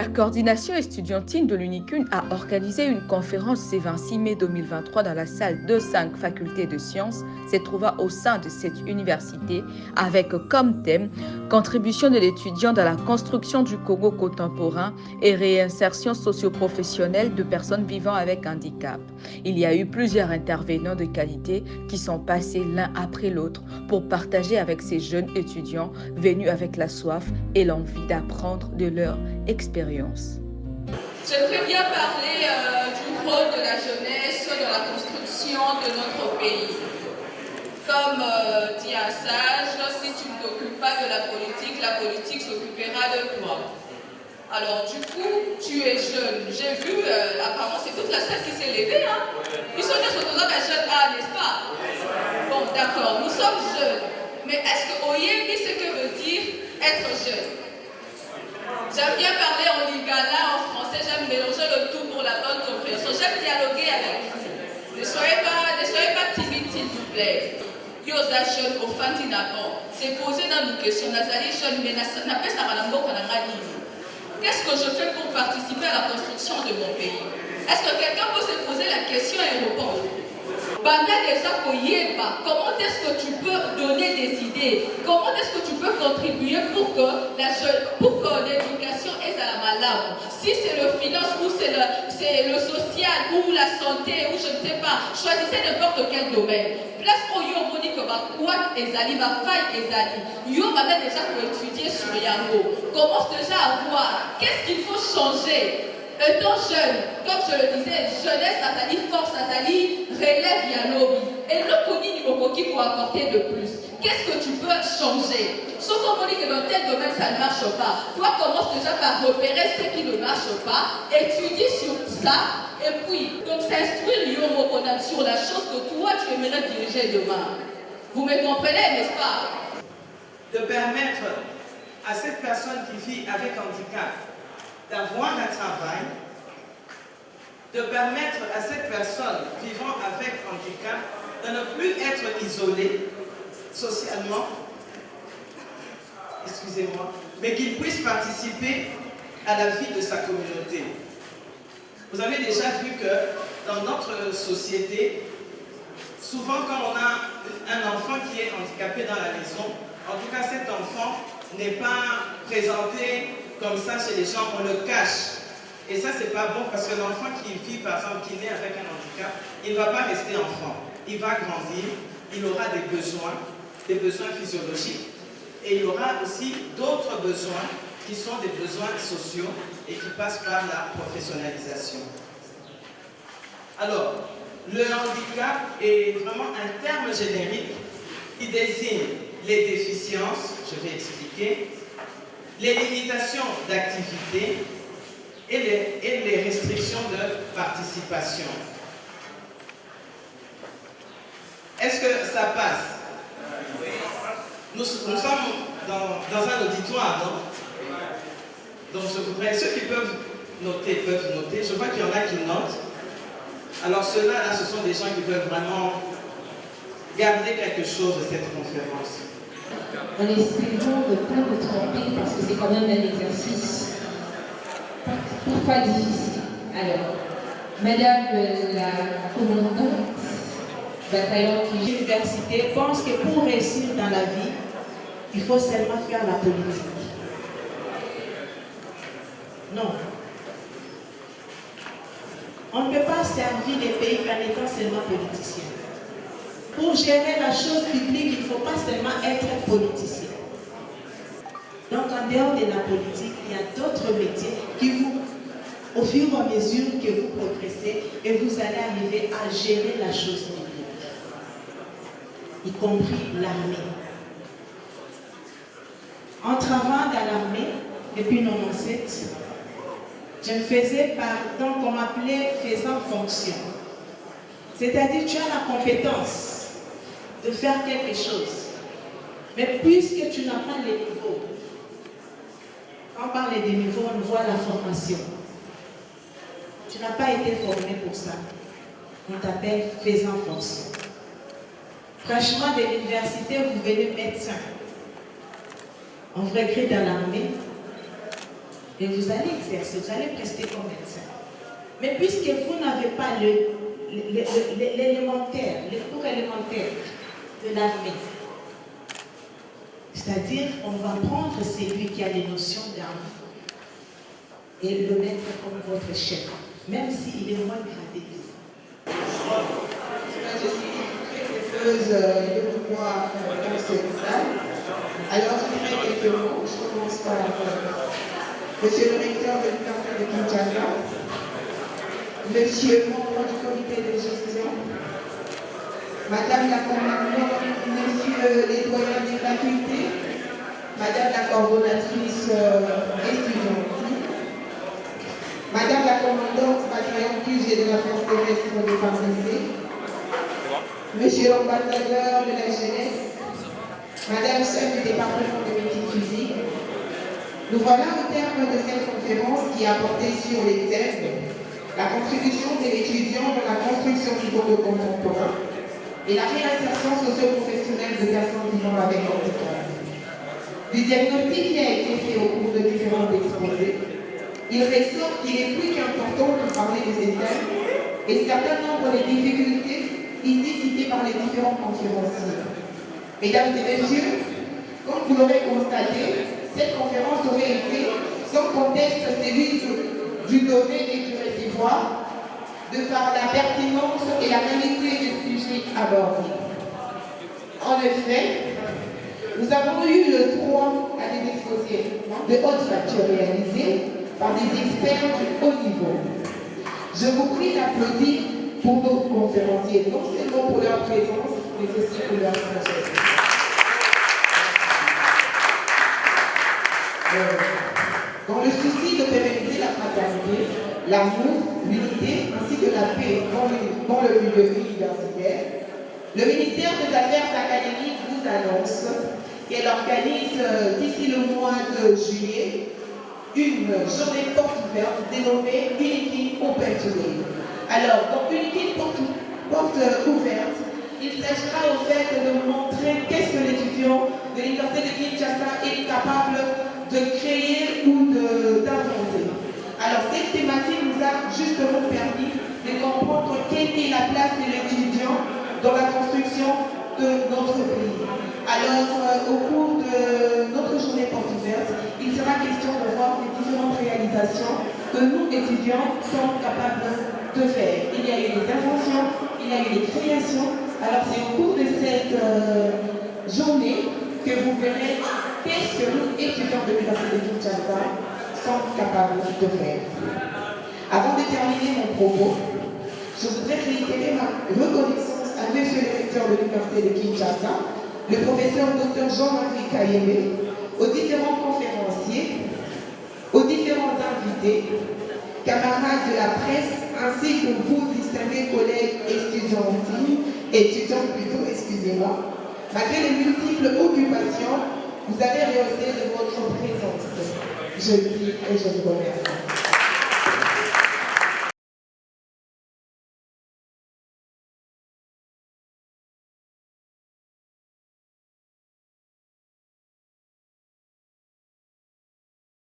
La coordination estudiantine de l'UNICUN a organisé une conférence le 26 mai 2023 dans la salle 2-5 faculté de sciences, se trouvant au sein de cette université, avec comme thème « Contribution de l'étudiant dans la construction du Congo contemporain et réinsertion socio-professionnelle de personnes vivant avec handicap ». Il y a eu plusieurs intervenants de qualité qui sont passés l'un après l'autre pour partager avec ces jeunes étudiants venus avec la soif et l'envie d'apprendre de leur expérience. J'aimerais bien parler du rôle de la jeunesse dans la construction de notre pays. Comme dit un sage, si tu ne t'occupes pas de la politique s'occupera de toi. Alors du coup, tu es jeune. J'ai vu, apparemment c'est toute la salle qui s'est levée. Hein? Ils sont tous autour de la jeune, n'est-ce pas? Bon, d'accord, nous sommes jeunes. Mais est-ce que Oyemi, ce que veut dire être jeune? J'aime bien parler en lingala, en français, j'aime mélanger le tout pour la bonne compréhension. J'aime dialoguer avec vous. Ne soyez pas timide, s'il vous plaît. Yosa jeune, au Fantinabon, c'est poser dans nos questions. Nazali jeune, mais n'a pas sa malambo qu'on a dit. Qu'est-ce que je fais pour participer à la construction de mon pays? Est-ce que quelqu'un peut se poser la question et répondre? Banda déjà Koyeba, comment est-ce que tu peux donner des idées? Comment est-ce que tu peux contribuer pour que l'éducation est à la malade? Si c'est le finance ou c'est le social ou la santé ou je ne sais pas, choisissez n'importe quel domaine. Place où yo moni que va quoi ezali, va faille ezali. Yo va déjà pour étudier sur Yango. Commence déjà à voir qu'est-ce qu'il faut changer. Étant jeune, comme je le disais, jeunesse, Azali, force, Azali, relève Yanobi. Et le Koni Nimokoki pour apporter de plus. Qu'est-ce que tu peux changer? Sauf qu'on dit que dans tel domaine ça ne marche pas. Toi, commence déjà par repérer ce qui ne marche pas, étudie sur ça, et puis, donc s'instruire sur la chose que toi tu aimerais diriger demain. Vous me comprenez, n'est-ce pas? De permettre à cette personne qui vit avec handicap d'avoir un travail, de permettre à cette personne vivant avec handicap de ne plus être isolée socialement, excusez-moi, mais qu'il puisse participer à la vie de sa communauté. Vous avez déjà vu que dans notre société, souvent quand on a un enfant qui est handicapé dans la maison, en tout cas cet enfant n'est pas présenté comme ça chez les gens, on le cache. Et ça, c'est pas bon parce que l'enfant qui vit, par exemple, qui naît avec un handicap, il ne va pas rester enfant. Il va grandir, il aura des besoins physiologiques, et il aura aussi d'autres besoins qui sont des besoins sociaux et qui passent par la professionnalisation. Alors, le handicap est vraiment un terme générique qui désigne les déficiences, je vais expliquer, les limitations d'activité et les restrictions de participation. Est-ce que ça passe? Nous sommes dans un auditoire, non? Donc je voudrais, ceux qui peuvent noter. Je vois qu'il y en a qui notent. Alors ceux-là, là, ce sont des gens qui veulent vraiment garder quelque chose de cette conférence. En espérant ne pas me tromper parce que c'est quand même un exercice parfois difficile. Alors, Madame la commandante bataillon qui l'université pense que pour réussir dans la vie, il faut seulement faire la politique. Non. On ne peut pas servir les pays qu'en étant seulement politicien. Pour gérer la chose publique, il ne faut pas seulement être politicien. Donc, en dehors de la politique, il y a d'autres métiers qui vous, au fur et à mesure que vous progressez, et vous allez arriver à gérer la chose publique, y compris l'armée. En travaillant dans l'armée, depuis 1997, je me faisais donc on m'appelait faisant fonction. C'est-à-dire, tu as la compétence de faire quelque chose. Mais puisque tu n'as pas les niveaux, quand on parle des niveaux, on voit la formation. Tu n'as pas été formé pour ça. On t'appelle faisant fonction. Franchement, de l'université, vous venez médecin. On vous recrute dans l'armée. et vous allez exercer, vous allez prester comme médecin. Mais puisque vous n'avez pas l'élémentaire, les cours élémentaires de l'armée, c'est-à-dire on va prendre celui qui a les notions d'armée et le mettre comme votre chef, même s'il est moins gradé que vous. Je suis très heureuse de vous voir dans cette salle. Alors, je dirais quelques mots. Je commence par Monsieur le recteur de l'Université de Kinshasa, Monsieur le membre du comité de gestion, Madame la commandante, Monsieur les doyens des facultés, Madame la coordonnatrice étudiantine, Madame la commandante patriotique et de la force terrestre de Paris, Monsieur l'ambassadeur de la jeunesse, Madame chef du département de médecine physique, nous voilà au terme de cette conférence qui a porté sur les thèmes la contribution des étudiants dans la construction du monde contemporain et la réinsertion socio-professionnelle de personnes vivant avec handicap. Du diagnostic qui a été fait au cours de différents exposés, il ressort qu'il est plus qu'important de parler de ces thèmes et certain nombre des difficultés ici citées par les différents conférenciers. Mesdames et messieurs, comme vous l'aurez constaté, cette conférence aurait été sans conteste celui du donner et du recevoir, de par la pertinence et la qualité des sujets abordés. En effet, nous avons eu le droit à des exposés de haute facture réalisés par des experts de haut niveau. Je vous prie d'applaudir pour nos conférenciers, non seulement pour leur présence, mais aussi pour leur sagesse. Dans le souci de pérenniser la fraternité, l'amour, l'unité ainsi que la paix dans le milieu universitaire, le ministère des Affaires académiques vous annonce qu'elle organise d'ici le mois de juillet une journée porte ouverte dénommée Unity Open Today. Alors, dans Unity porte ouverte, il s'agira au fait de montrer qu'est-ce que l'étudiant de l'Université de Kinshasa est capable de créer ou d'inventer. Alors cette thématique nous a justement permis de comprendre quelle est la place de l'étudiant dans la construction de notre pays. Alors au cours de notre journée porte ouverte, il sera question de voir les différentes réalisations que nous étudiants sommes capables de faire. Il y a eu des inventions, il y a eu des créations. Alors c'est au cours de cette journée que vous verrez qu'est-ce que nous, étudiants de l'Université de Kinshasa, sommes capables de faire. Avant de terminer mon propos, je voudrais réitérer ma reconnaissance à Monsieur le recteur de l'Université de Kinshasa, le professeur Dr Jean-Marie Kayemé, aux différents conférenciers, aux différents invités, camarades de la presse, ainsi que vous, distingués collègues étudiants, excusez-moi. Malgré les multiples occupations, vous avez rehaussé de votre présence. Je le dis et je vous remercie.